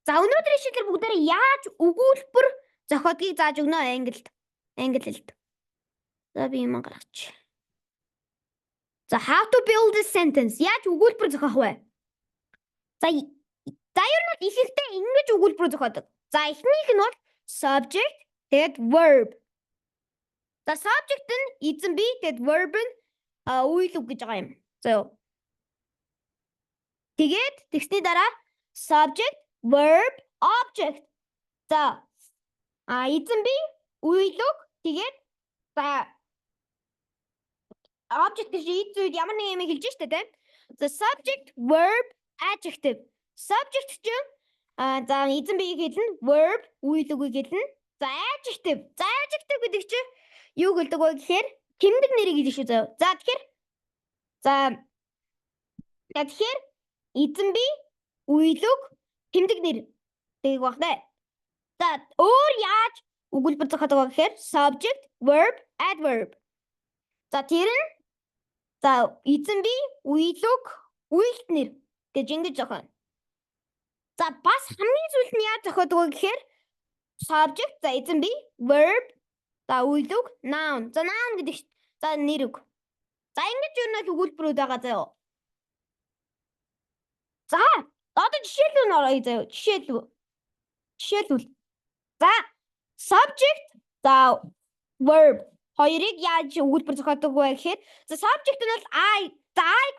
За өнөөдрийн шийдэл бүгдээрээ яаж өгүүлбэр зохиодгийг зааж өгнө англид. Англи хэлд. За би юм гаргач. За how to build a sentence. Яаж өгүүлбэр зохиох вэ? За ер нь ихэнхдээ ингэж өгүүлбэр зохиодог. За эхнийх нь бол subject тэгээд verb. За subject нь эзэн бий, тэгээд verb нь үйл үг гэж байгаа юм. За тэгээд тэгсний дараа subject, verb, object. За эзэн бий, үйл үг, тэгээд за object гэж ийд ямар нэг юм хэлж штэ тийм. The subject, verb, adjective. Subject чинь за эзэн бий хэлнэ, verb үйл үг хэлнэ. За adjective. За adjective гэдэг чинь юу гэлдэг вэ гэхээр тэмдэг нэрийг хэлж шүү заяа. За тэгэхээр эзэн бий, үйл үг, тэмдэг нэр гэдэг баг нэ. За өөр яаж өгүүлбэр зохиодог вэ гэхээр subject, verb, adverb. За тэр нь за эзэн бий, үйл үг, үйлдэл нэр гэж ингэж зохионо. За бас хамгийн сүүлд нь яаж зохиодог вэ гэхээр subject, за эзэн бий, verb, за үйл үг, noun. За noun гэдэг за нэр үг. За ингэж юу нэг өгүүлбэрүүд байгаа заяа. За одоо жишээлбэл оръё заяа. Жишээлбэл. За subject, за verb хоёрыг яаж өгүүлбэр зохиодог вэ гэхээр за subject нь бол I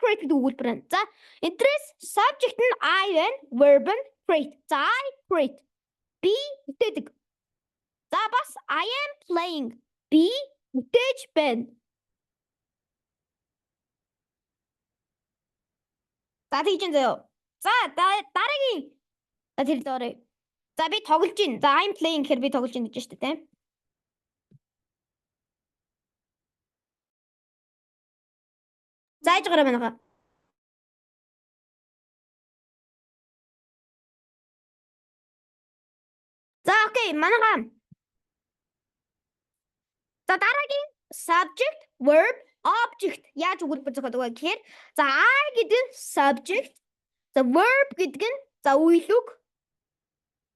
create гэдэг өгүүлбэр байна. За энэтрээс subject нь I байна, verb нь create. За I create. Би бүтээдэг. За бас I am playing. Би бүтээж байна. За тэгж заяа. За дараагийн тэр л оръё. За би тоглож байна. За I'm playing гэхээр би тоглож байна гэж штэ тийм. Зааж гараа манайха. За окей, манайха. За дараагийн subject, verb, object яаж өгүүлбэр зохиодог вэ гэхээр за I гэдэг нь subject, за verb гэдэг нь за үйл үг.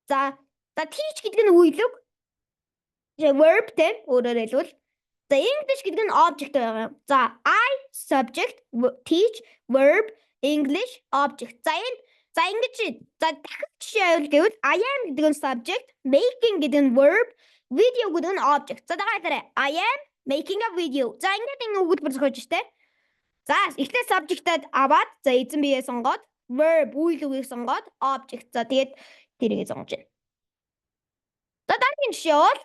За teach гэдэг нь үйл үг. Verb тийм өөрөөр хэлбэл за English гэдэг нь object байгаа юм. За I subject, teach, verb, English, object. За ингэж дахиж жишээ гэвэл I am гэдэг нь subject, making гэдэг нь verb, video гэдэг нь object. За дагаад I am making a video. За ингэ өгүүлбэр зохиож штэ. За эхлээд subject-ад аваад за эзэн биеэ сонгоод verb үйл үгийг сонгоод object. За тэгээд тэрийг сонгож байна. За дараагийн жишээ бол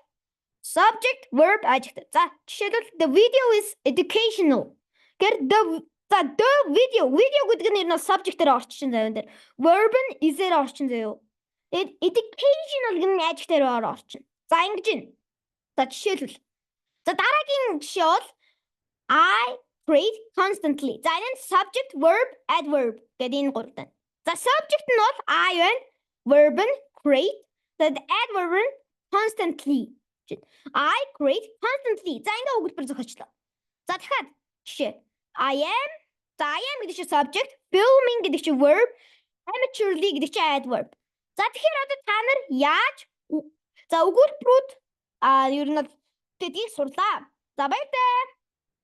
subject, verb, adjective. За жишээлбэл the video is educational. The video гэдэг нь нэр subject-ээр орчин заяа энэ. Verb нь is-ээр орчин заяа. Educational гэдэг нь adjective-ээр орчин. За ингэж байна. За жишээлбэл. За дараагийн жишээ бол I create constantly. За энэ subject, verb, adverb гэдэг энэ гурав тань. За subject нь бол I байна, verb нь create, the adverb нь constantly. I create constantly. За ингэ өгүүлбэр зохиочлоо. За дахиад жишээ. I am гэдэг чинь subject, filming гэдэг чинь verb, amateurly гэдэг чинь adverb. За тэгэхээр одоо та нар яаж за өгүүлбэрүүд ер нь тэдгийг сурлаа. За баярлалаа.